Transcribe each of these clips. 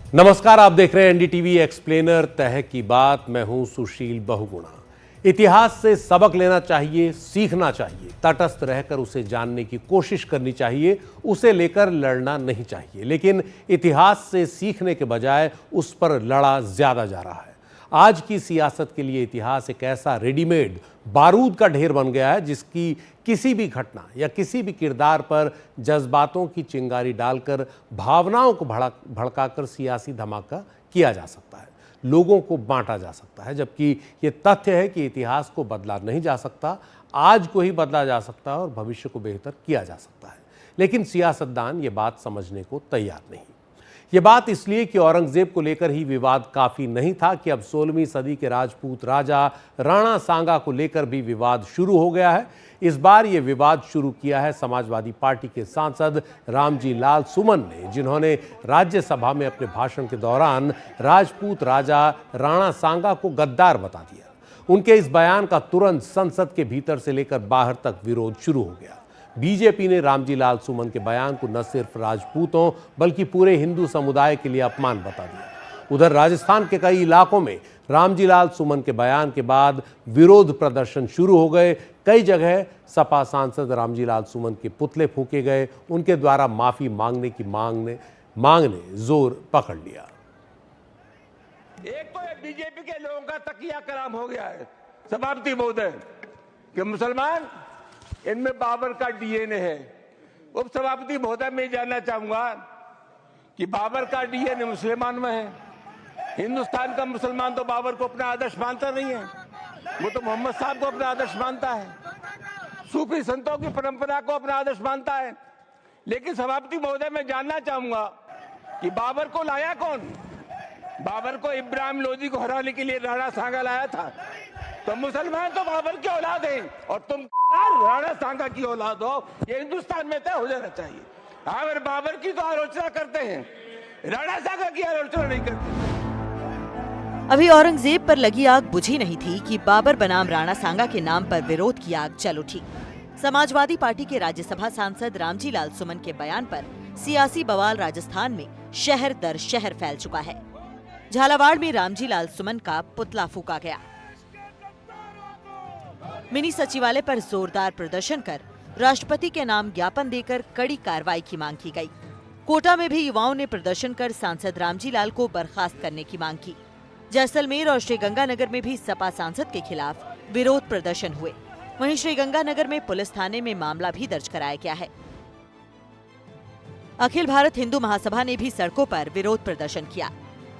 नमस्कार, आप देख रहे हैं एनडीटीवी एक्सप्लेनर तह की बात। मैं हूं सुशील बहुगुणा। इतिहास से सबक लेना चाहिए, सीखना चाहिए, तटस्थ रहकर उसे जानने की कोशिश करनी चाहिए, उसे लेकर लड़ना नहीं चाहिए। लेकिन इतिहास से सीखने के बजाय उस पर लड़ा ज्यादा जा रहा है। आज की सियासत के लिए इतिहास एक ऐसा रेडीमेड बारूद का ढेर बन गया है जिसकी किसी भी घटना या किसी भी किरदार पर जज्बातों की चिंगारी डालकर भावनाओं को भड़काकर सियासी धमाका किया जा सकता है, लोगों को बांटा जा सकता है। जबकि ये तथ्य है कि इतिहास को बदला नहीं जा सकता, आज को ही बदला जा सकता है और भविष्य को बेहतर किया जा सकता है। लेकिन सियासतदान ये बात समझने को तैयार नहीं। ये बात इसलिए कि औरंगजेब को लेकर ही विवाद काफी नहीं था कि अब 16वीं सदी के राजपूत राजा राणा सांगा को लेकर भी विवाद शुरू हो गया है। इस बार ये विवाद शुरू किया है समाजवादी पार्टी के सांसद रामजी लाल सुमन ने, जिन्होंने राज्यसभा में अपने भाषण के दौरान राजपूत राजा राणा सांगा को गद्दार बता दिया। उनके इस बयान का तुरंत संसद के भीतर से लेकर बाहर तक विरोध शुरू हो गया। बीजेपी ने रामजी लाल सुमन के बयान को न सिर्फ राजपूतों बल्कि पूरे हिंदू समुदाय के लिए अपमान बता दिया। उधर राजस्थान के कई इलाकों में रामजी लाल सुमन के बयान के बाद विरोध प्रदर्शन शुरू हो गए। कई जगह सपा सांसद रामजी लाल सुमन के पुतले फूके गए। उनके द्वारा माफी मांगने की मांग ने जोर पकड़ लिया। एक तो बीजेपी के लोगों का तकिया कलाम हो गया है सभापति महोदय कि मुसलमान इनमें बाबर का डीएनए है। उप सभापति महोदय मैं जानना चाहूंगा कि बाबर का डीएनए मुसलमान में है। हिंदुस्तान का मुसलमान तो बाबर को अपना आदर्श मानता नहीं है, वो तो मोहम्मद साहब को अपना आदर्श मानता है, सूफी संतों की परंपरा को अपना आदर्श मानता है। लेकिन सभापति महोदय मैं जानना चाहूंगा कि बाबर को लाया कौन? बाबर को इब्राहिम लोदी को हराने के लिए राणा सांगा लाया था। तो मुसलमान तो बाबर की औलाद है और तुम राणा सांगा की औलाद हो, ये हिंदुस्तान में तय हो जाना चाहिए। अगर बाबर की तो आलोचना करते हैं, राणा सांगा की आलोचना नहीं करते। अभी औरंगजेब पर लगी आग बुझी नहीं थी कि बाबर बनाम राणा सांगा के नाम पर विरोध की आग जल उठी। समाजवादी पार्टी के राज्यसभा सांसद रामजी लाल सुमन के बयान पर सियासी बवाल राजस्थान में शहर दर शहर फैल चुका है। झालावाड़ में रामजी लाल सुमन का पुतला फूका गया। मिनी सचिवालय पर जोरदार प्रदर्शन कर राष्ट्रपति के नाम ज्ञापन देकर कड़ी कार्रवाई की मांग की गई। कोटा में भी युवाओं ने प्रदर्शन कर सांसद रामजी लाल को बर्खास्त करने की मांग की। जैसलमेर और श्रीगंगानगर में भी सपा सांसद के खिलाफ विरोध प्रदर्शन हुए। वहीं श्रीगंगानगर में पुलिस थाने में मामला भी दर्ज कराया गया है। अखिल भारत हिंदू महासभा ने भी सड़कों पर विरोध प्रदर्शन किया।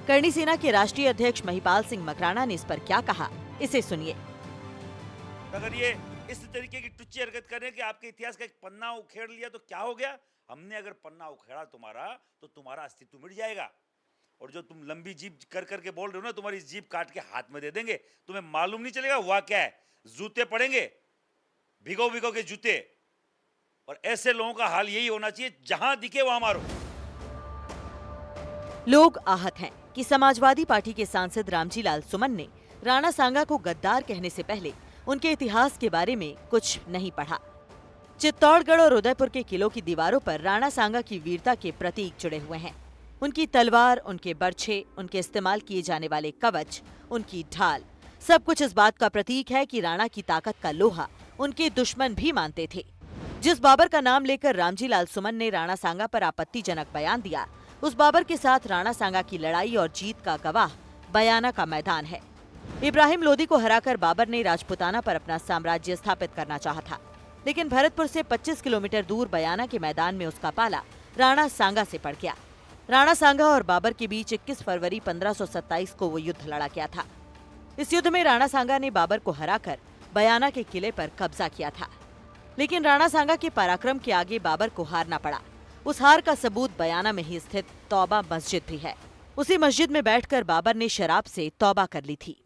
करणी सेना के राष्ट्रीय अध्यक्ष महिपाल सिंह मकराना ने इस पर क्या कहा, इसे सुनिए। अगर ये इस तरीके की टुच्ची हरकत करें कि आपके इतिहास का एक पन्ना उखेड़ लिया तो क्या हो गया? हमने अगर पन्ना उखेड़ा तुम्हारा तो तुम्हारा अस्तित्व मिट जाएगा। और जो तुम लंबी जीप कर करके बोल रहे हो ना, तुम्हारी जीप काट के हाथ में दे देंगे, तुम्हें मालूम नहीं चलेगा हुआ क्या है। जूते पड़ेंगे, भिगो भिगो के जूते। और ऐसे लोगों का हाल यही होना चाहिए, जहां दिखे वहां मारो। लोग आहत हैं कि समाजवादी पार्टी के सांसद रामजी लाल सुमन ने राणा सांगा को गद्दार कहने से पहले उनके इतिहास के बारे में कुछ नहीं पढ़ा। चित्तौड़गढ़ और उदयपुर के किलों की दीवारों पर राणा सांगा की वीरता के प्रतीक जुड़े हुए हैं। उनकी तलवार, उनके बर्छे, उनके इस्तेमाल किए जाने वाले कवच, उनकी ढाल, सब कुछ इस बात का प्रतीक है कि राणा की ताकत का लोहा उनके दुश्मन भी मानते थे। जिस बाबर का नाम लेकर रामजी लाल सुमन ने राणा सांगा पर आपत्तिजनक बयान दिया, उस बाबर के साथ राणा सांगा की लड़ाई और जीत का गवाह बयाना का मैदान है। इब्राहिम लोदी को हराकर बाबर ने राजपुताना पर अपना साम्राज्य स्थापित करना चाहा था, लेकिन भरतपुर से 25 किलोमीटर दूर बयाना के मैदान में उसका पाला राणा सांगा से पड़ गया। राणा सांगा और बाबर के बीच 21 फरवरी 1527 को वो युद्ध लड़ा गया था। इस युद्ध में राणा सांगा ने बाबर को हराकर बयाना के किले पर कब्जा किया था, लेकिन राणा सांगा के पराक्रम के आगे बाबर को हारना पड़ा। उस हार का सबूत बयाना में ही स्थित तौबा मस्जिद भी है। उसी मस्जिद में बैठकर बाबर ने शराब से तौबा कर ली थी।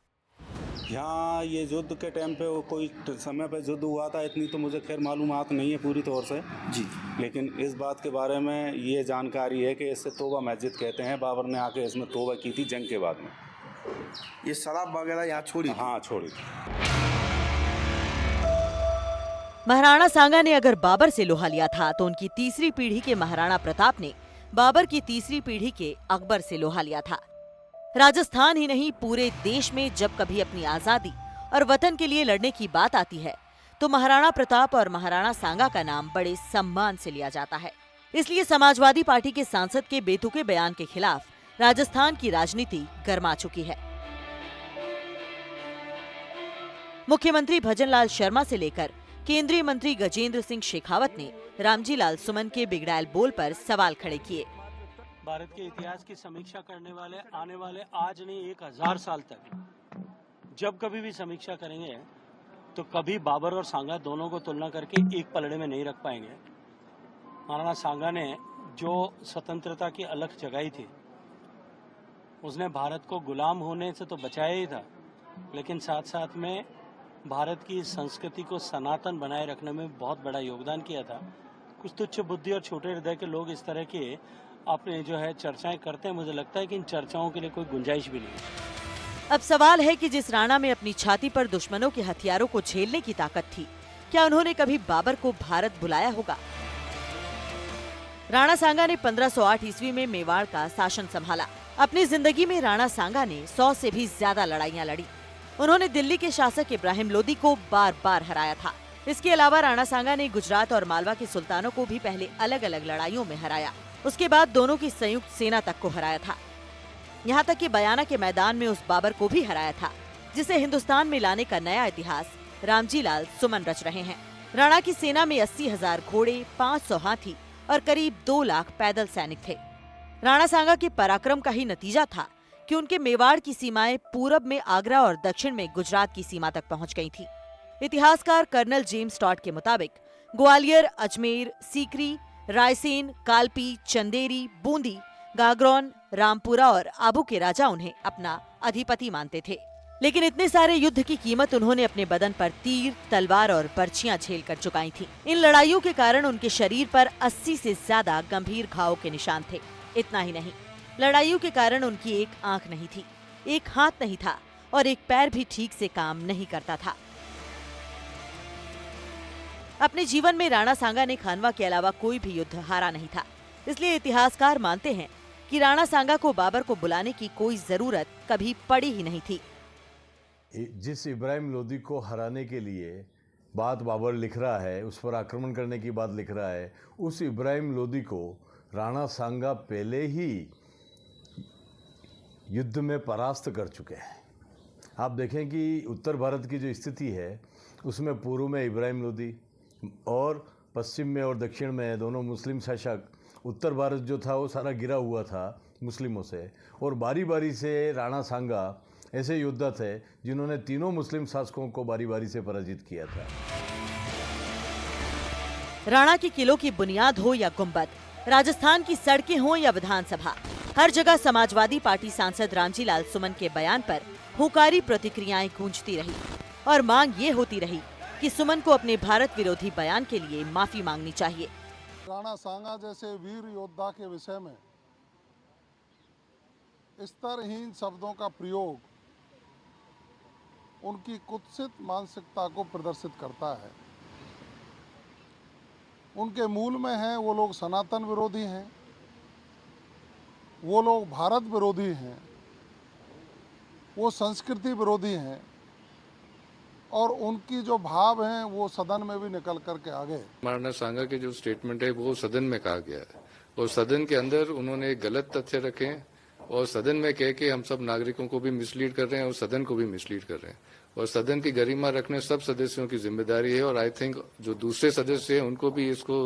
यहाँ ये युद्ध के टाइम पे वो कोई समय पे युद्ध हुआ था, इतनी तो मुझे खैर मालूमात नहीं है पूरी तौर से जी, लेकिन इस बात के बारे में ये जानकारी है कि इससे तौबा मस्जिद कहते हैं। बाबर ने आके इसमें तौबा की थी जंग के बाद में। ये शराब वगैरह यहाँ छोड़ी? हाँ, छोड़ी थी। महाराणा सांगा ने अगर बाबर से लोहा लिया था तो उनकी तीसरी पीढ़ी के महाराणा प्रताप ने बाबर की तीसरी पीढ़ी के अकबर से लोहा लिया था। राजस्थान ही नहीं, पूरे देश में जब कभी अपनी आजादी और वतन के लिए लड़ने की बात आती है तो महाराणा प्रताप और महाराणा सांगा का नाम बड़े सम्मान से लिया जाता है। इसलिए समाजवादी पार्टी के सांसद के बेतुके बयान के खिलाफ राजस्थान की राजनीति गर्मा चुकी है। मुख्यमंत्री भजनलाल शर्मा से लेकर केंद्रीय मंत्री गजेंद्र सिंह शेखावत ने रामजी लाल सुमन के बिगड़ैल बोल पर सवाल खड़े किए। भारत के इतिहास की समीक्षा करने वाले आने वाले आज नहीं 1000 साल तक जब कभी भी समीक्षा करेंगे तो कभी बाबर और सांगा दोनों को तुलना करके एक पलड़े में नहीं रख पाएंगे। महाराणा सांगा ने जो स्वतंत्रता की अलख जगाई थी, उसने भारत को गुलाम होने से तो बचाया ही था, लेकिन साथ साथ में भारत की संस्कृति को सनातन बनाए रखने में बहुत बड़ा योगदान किया था। कुछ तुच्छ बुद्धि और छोटे हृदय के लोग इस तरह के अपने जो है चर्चाएं करते हैं। मुझे लगता है कि इन चर्चाओं के लिए कोई गुंजाइश भी नहीं है। अब सवाल है कि जिस राणा में अपनी छाती पर दुश्मनों के हथियारों को झेलने की ताकत थी, क्या उन्होंने कभी बाबर को भारत बुलाया होगा? राणा सांगा ने 1508 ईस्वी में मेवाड़ का शासन संभाला। अपनी जिंदगी में राणा सांगा ने 100 से भी ज्यादा लड़ाइयां लड़ी। उन्होंने दिल्ली के शासक इब्राहिम लोदी को बार बार हराया था। इसके अलावा राणा सांगा ने गुजरात और मालवा के सुल्तानों को भी पहले अलग अलग लड़ाइयों में हराया। उसके बाद दोनों की संयुक्त सेना तक को हराया था। यहाँ तक कि बयाना के मैदान में उस बाबर को भी हराया था, जिसे हिंदुस्तान में लाने का नया इतिहास रामजी लाल सुमन रच रहे हैं। राणा की सेना में 80,000 घोड़े, 500 हाथी और करीब 2 लाख पैदल सैनिक थे। राणा सांगा के पराक्रम का ही नतीजा था कि उनके मेवाड़ की सीमाएं पूरब में आगरा और दक्षिण में गुजरात की सीमा तक पहुंच गई थी। इतिहासकार कर्नल जेम्स टॉड के मुताबिक ग्वालियर, अजमेर, सीकरी, रायसेन, कालपी, चंदेरी, बूंदी, गागरौन, रामपुरा और आबू के राजा उन्हें अपना अधिपति मानते थे। लेकिन इतने सारे युद्ध की कीमत उन्होंने अपने बदन पर तीर, तलवार और बर्छियां झेल कर चुकाई थी। इन लड़ाइयों के कारण उनके शरीर पर 80 से ज्यादा गंभीर घावों के निशान थे। इतना ही नहीं, लड़ाइयों के कारण उनकी एक आंख नहीं थी, एक हाथ नहीं था और एक पैर भी ठीक से काम नहीं करता था। अपने जीवन में राणा सांगा ने खानवा के अलावा कोई भी युद्ध हारा नहीं था। इसलिए इतिहासकार मानते हैं कि राणा सांगा को बाबर को बुलाने की कोई जरूरत कभी पड़ी ही नहीं थी। जिस इब्राहिम लोदी को हराने के लिए बात बाबर लिख रहा है, उस पर आक्रमण करने की बात लिख रहा है, उस इब्राहिम लोदी को राणा सांगा पहले ही युद्ध में परास्त कर चुके हैं। आप देखें कि उत्तर भारत की जो स्थिति है उसमें पूर्व में इब्राहिम लोदी और पश्चिम में और दक्षिण में दोनों मुस्लिम शासक। उत्तर भारत जो था वो सारा गिरा हुआ था मुस्लिमों से, और बारी बारी से राणा सांगा ऐसे योद्धा थे जिन्होंने तीनों मुस्लिम शासकों को बारी बारी से पराजित किया था। राणा के किलों की बुनियाद हो या गुंबद, राजस्थान की सड़कें हो या विधानसभा, हर जगह समाजवादी पार्टी सांसद रामजी लाल सुमन के बयान पर हुंकारी प्रतिक्रियाएं गूंजती रही और मांग ये होती रही कि सुमन को अपने भारत विरोधी बयान के लिए माफी मांगनी चाहिए। राणा सांगा जैसे वीर योद्धा के विषय में स्तरहीन शब्दों का प्रयोग उनकी कुत्सित मानसिकता को प्रदर्शित करता है। उनके मूल में है वो लोग सनातन विरोधी हैं, वो लोग भारत विरोधी हैं, वो संस्कृति विरोधी हैं और उनकी जो भाव हैं वो सदन में भी निकल करके आ गए। महाराणा सांगा के जो स्टेटमेंट है वो सदन में कहा गया है और सदन के अंदर उन्होंने गलत तथ्य रखे हैं और सदन में कह के हम सब नागरिकों को भी मिसलीड कर रहे हैं और सदन को भी मिसलीड कर रहे हैं और सदन की गरिमा रखने सब सदस्यों की जिम्मेदारी है और आई थिंक जो दूसरे सदस्य हैं उनको भी इसको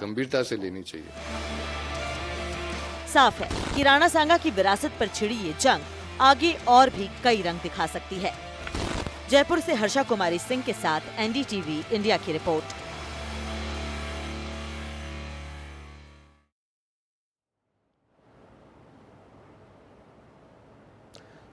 गंभीरता से लेनी चाहिए। साफ है कि राणा सांगा की विरासत पर छिड़ी ये जंग आगे और भी कई रंग दिखा सकती है। जयपुर से हर्षा कुमारी सिंह के साथ एनडीटीवी इंडिया की रिपोर्ट।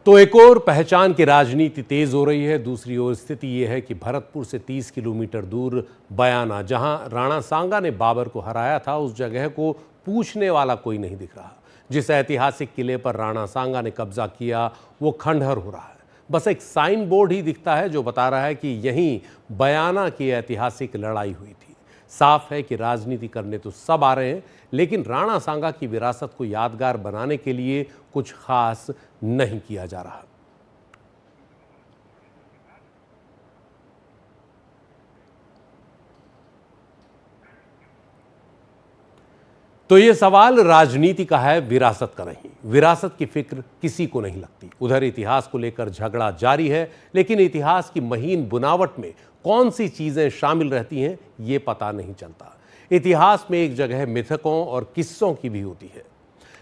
तो एक और पहचान की राजनीति तेज हो रही है, दूसरी ओर स्थिति यह है कि भरतपुर से 30 किलोमीटर दूर बयाना, जहां राणा सांगा ने बाबर को हराया था, उस जगह को पूछने वाला कोई नहीं दिख रहा। जिस ऐतिहासिक किले पर राणा सांगा ने कब्जा किया वो खंडहर हो रहा है। बस एक साइन बोर्ड ही दिखता है जो बता रहा है कि यहीं बयाना की ऐतिहासिक लड़ाई हुई थी। साफ है कि राजनीति करने तो सब आ रहे हैं, लेकिन राणा सांगा की विरासत को यादगार बनाने के लिए कुछ खास नहीं किया जा रहा। तो ये सवाल राजनीति का है, विरासत का नहीं। विरासत की फिक्र किसी को नहीं लगती। उधर इतिहास को लेकर झगड़ा जारी है, लेकिन इतिहास की महीन बुनावट में कौन सी चीजें शामिल रहती हैं ये पता नहीं चलता। इतिहास में एक जगह मिथकों और किस्सों की भी होती है।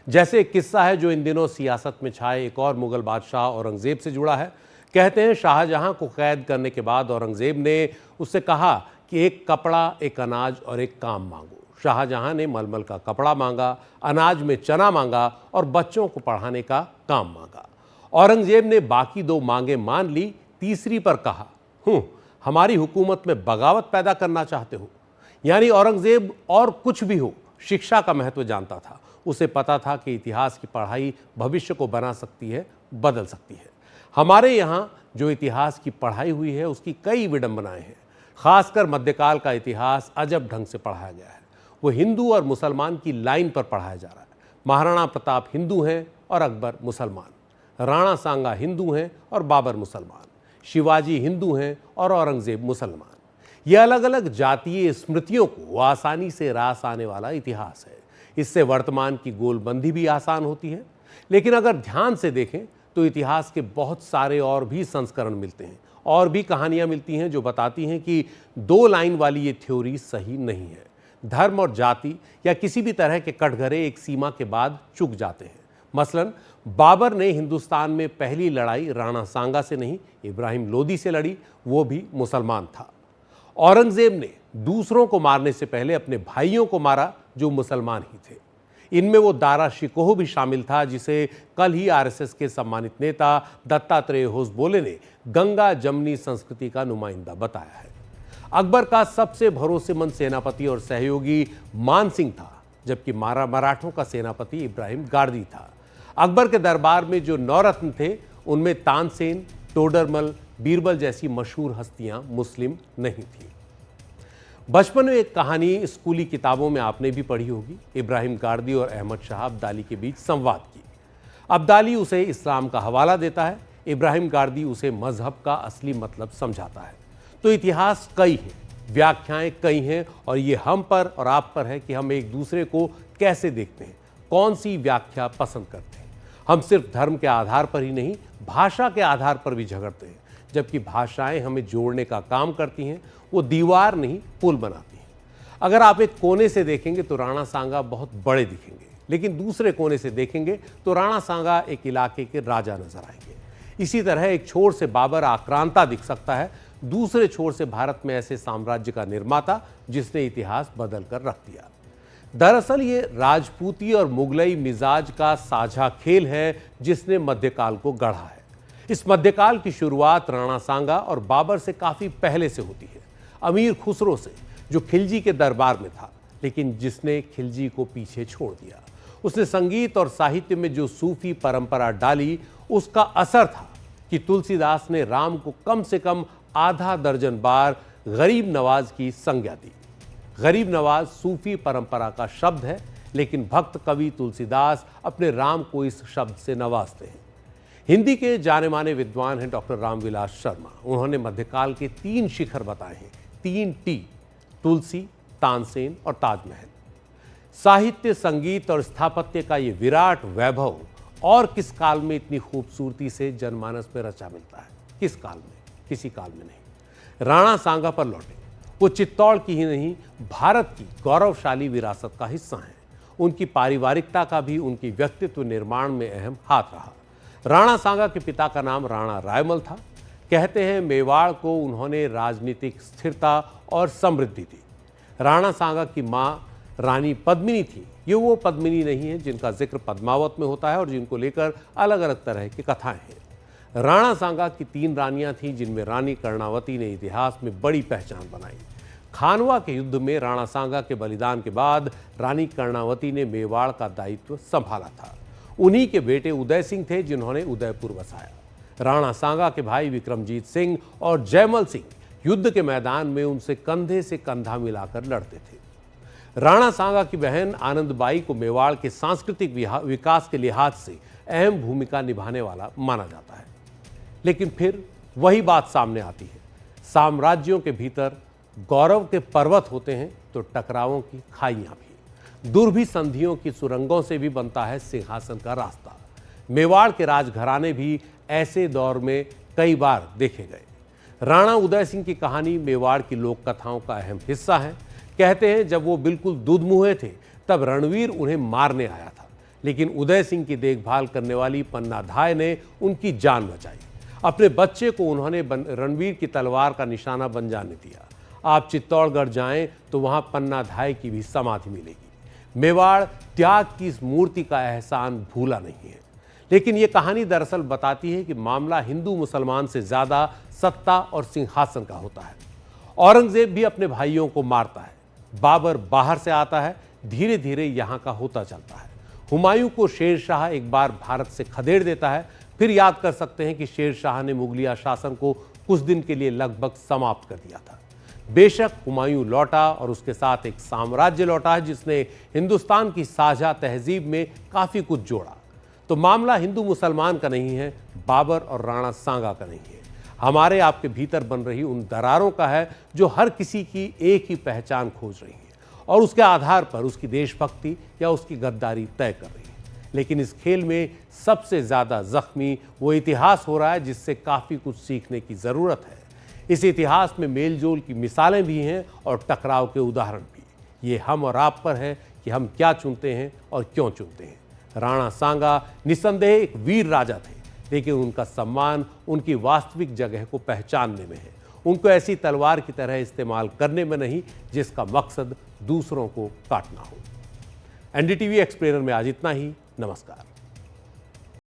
जैसे एक किस्सा है जो इन दिनों सियासत में छाए एक और मुगल बादशाह औरंगजेब से जुड़ा है। कहते हैं शाहजहां को कैद करने के बाद औरंगजेब ने उससे कहा कि एक कपड़ा, एक अनाज और एक काम मांगो। शाहजहां ने मलमल का कपड़ा मांगा, अनाज में चना मांगा और बच्चों को पढ़ाने का काम मांगा। औरंगजेब ने बाकी दो मांगे मान ली, तीसरी पर कहा, हमारी हुकूमत में बगावत पैदा करना चाहते हो। यानी औरंगजेब और कुछ भी हो, शिक्षा का महत्व जानता था। उसे पता था कि इतिहास की पढ़ाई भविष्य को बना सकती है, बदल सकती है। हमारे यहाँ जो इतिहास की पढ़ाई हुई है उसकी कई विडंबनाएं हैं। खासकर मध्यकाल का इतिहास अजब ढंग से पढ़ाया गया है। वो हिंदू और मुसलमान की लाइन पर पढ़ाया जा रहा है। महाराणा प्रताप हिंदू हैं और अकबर मुसलमान, राणा सांगा हिंदू हैं और बाबर मुसलमान, शिवाजी हिंदू हैं और औरंगजेब मुसलमान। ये अलग अलग जातीय स्मृतियों को आसानी से रास आने वाला इतिहास है। इससे वर्तमान की गोलबंदी भी आसान होती है। लेकिन अगर ध्यान से देखें तो इतिहास के बहुत सारे और भी संस्करण मिलते हैं, और भी कहानियां मिलती हैं जो बताती हैं कि दो लाइन वाली ये थ्योरी सही नहीं है। धर्म और जाति या किसी भी तरह के कटघरे एक सीमा के बाद चुक जाते हैं। मसलन बाबर ने हिंदुस्तान में पहली लड़ाई राणा सांगा से नहीं, इब्राहिम लोदी से लड़ी, वो भी मुसलमान था। औरंगजेब ने दूसरों को मारने से पहले अपने भाइयों को मारा जो मुसलमान ही थे। इनमें वो दारा शिकोह भी शामिल था, जिसे कल ही आरएसएस के सम्मानित नेता दत्तात्रेय होसबोले ने गंगा जमनी संस्कृति का नुमाइंदा बताया है। अकबर का सबसे भरोसेमंद सेनापति और सहयोगी मान सिंह था, जबकि मराठों का सेनापति इब्राहिम गारदी था। अकबर के दरबार में जो नौरत्न थे उनमें तानसेन, टोडरमल, बीरबल जैसी मशहूर हस्तियां मुस्लिम नहीं थीं। बचपन में एक कहानी स्कूली किताबों में आपने भी पढ़ी होगी। इब्राहिम गारदी और अहमद शाह अब्दाली के बीच संवाद की। अब्दाली उसे इस्लाम का हवाला देता है, इब्राहिम गारदी उसे मजहब का असली मतलब समझाता है। तो इतिहास कई हैं, व्याख्याएं कई हैं, और ये हम पर और आप पर है कि हम एक दूसरे को कैसे देखते हैं, कौन सी व्याख्या पसंद करते हैं। हम सिर्फ धर्म के आधार पर ही नहीं, भाषा के आधार पर भी झगड़ते हैं। जबकि भाषाएं हमें जोड़ने का काम करती हैं, वो दीवार नहीं पुल बनाती हैं। अगर आप एक कोने से देखेंगे तो राणा सांगा बहुत बड़े दिखेंगे, लेकिन दूसरे कोने से देखेंगे तो राणा सांगा एक इलाके के राजा नजर आएंगे। इसी तरह एक छोर से बाबर आक्रांता दिख सकता है, दूसरे छोर से भारत में ऐसे साम्राज्य का निर्माता जिसने इतिहास बदल कर रख दिया। दरअसल ये राजपूती और मुगलई मिजाज का साझा खेल है जिसने मध्यकाल को गढ़ा है। इस मध्यकाल की शुरुआत राणा सांगा और बाबर से काफी पहले से होती है। अमीर खुसरो से, जो खिलजी के दरबार में था, लेकिन जिसने खिलजी को पीछे छोड़ दिया। उसने संगीत और साहित्य में जो सूफी परंपरा डाली, उसका असर था कि तुलसीदास ने राम को कम से कम आधा दर्जन बार गरीब नवाज की संज्ञा दी। गरीब नवाज सूफी परंपरा का शब्द है, लेकिन भक्त कवि तुलसीदास अपने राम को इस शब्द से नवाजते हैं। हिंदी के जाने माने विद्वान हैं डॉक्टर रामविलास शर्मा। उन्होंने मध्यकाल के 3 शिखर बताए हैं, 3 टी, तुलसी, तानसेन और ताजमहल। साहित्य, संगीत और स्थापत्य का ये विराट वैभव और किस काल में इतनी खूबसूरती से जनमानस में रचा मिलता है? किस काल में? किसी काल में नहीं। राणा सांगा पर लौटे। वो चित्तौड़ की ही नहीं, भारत की गौरवशाली विरासत का हिस्सा हैं। उनकी पारिवारिकता का भी उनकी व्यक्तित्व निर्माण में अहम हाथ रहा। राणा सांगा के पिता का नाम राणा रायमल था। कहते हैं मेवाड़ को उन्होंने राजनीतिक स्थिरता और समृद्धि दी। राणा सांगा की मां रानी पद्मिनी थी। ये वो पद्मिनी नहीं है जिनका जिक्र पद्मावत में होता है और जिनको लेकर अलग अलग तरह की कथाएं हैं। राणा सांगा की 3 रानियां थीं, जिनमें रानी कर्णावती ने इतिहास में बड़ी पहचान बनाई। खानवा के युद्ध में राणा सांगा के बलिदान के बाद रानी कर्णावती ने मेवाड़ का दायित्व संभाला था। उन्हीं के बेटे उदय सिंह थे जिन्होंने उदयपुर बसाया। राणा सांगा के भाई विक्रमजीत सिंह और जयमल सिंह युद्ध के मैदान में उनसे कंधे से कंधा मिलाकर लड़ते थे। राणा सांगा की बहन आनंदबाई को मेवाड़ के सांस्कृतिक विकास के लिहाज से अहम भूमिका निभाने वाला माना जाता है। लेकिन फिर वही बात सामने आती है, साम्राज्यों के भीतर गौरव के पर्वत होते हैं तो टकरावों की खाइयां भी। दुर्भी संधियों की सुरंगों से भी बनता है सिंहासन का रास्ता। मेवाड़ के राजघराने भी ऐसे दौर में कई बार देखे गए। राणा उदय सिंह की कहानी मेवाड़ की लोक कथाओं का अहम हिस्सा है। कहते हैं जब वो बिल्कुल दूधमुहे थे तब रणवीर उन्हें मारने आया था, लेकिन उदय सिंह की देखभाल करने वाली पन्ना धाय ने उनकी जान बचाई। अपने बच्चे को उन्होंने रणवीर की तलवार का निशाना बन जाने दिया। आप चित्तौड़गढ़ जाएं तो वहां पन्ना धाय की भी समाधि मिलेगी। मेवाड़ त्याग की इस मूर्ति का एहसान भूला नहीं है। लेकिन यह कहानी दरअसल बताती है कि मामला हिंदू मुसलमान से ज्यादा सत्ता और सिंहासन का होता है। औरंगजेब भी अपने भाइयों को मारता है, बाबर बाहर से आता है, धीरे धीरे यहां का होता चलता है। हुमायूं को शेर शाह एक बार भारत से खदेड़ देता है। फिर याद कर सकते हैं कि शेर शाह ने मुगलिया शासन को कुछ दिन के लिए लगभग समाप्त कर दिया था। बेशक हुमायूं लौटा और उसके साथ एक साम्राज्य लौटा है जिसने हिंदुस्तान की साझा तहजीब में काफी कुछ जोड़ा। तो मामला हिंदू मुसलमान का नहीं है, बाबर और राणा सांगा का नहीं है, हमारे आपके भीतर बन रही उन दरारों का है जो हर किसी की एक ही पहचान खोज रही है और उसके आधार पर उसकी देशभक्ति या उसकी गद्दारी तय कर रही है। लेकिन इस खेल में सबसे ज्यादा जख्मी वो इतिहास हो रहा है जिससे काफी कुछ सीखने की जरूरत है। इस इतिहास में मेलजोल की मिसालें भी हैं और टकराव के उदाहरण भी। ये हम और आप पर है कि हम क्या चुनते हैं और क्यों चुनते हैं। राणा सांगा निस्संदेह एक वीर राजा थे, लेकिन उनका सम्मान उनकी वास्तविक जगह को पहचानने में है। उनको ऐसी तलवार की तरह इस्तेमाल करने में नहीं जिसका मकसद दूसरों को काटना हो। एनडीटीवी एक्सप्लेनर में आज इतना ही। नमस्कार।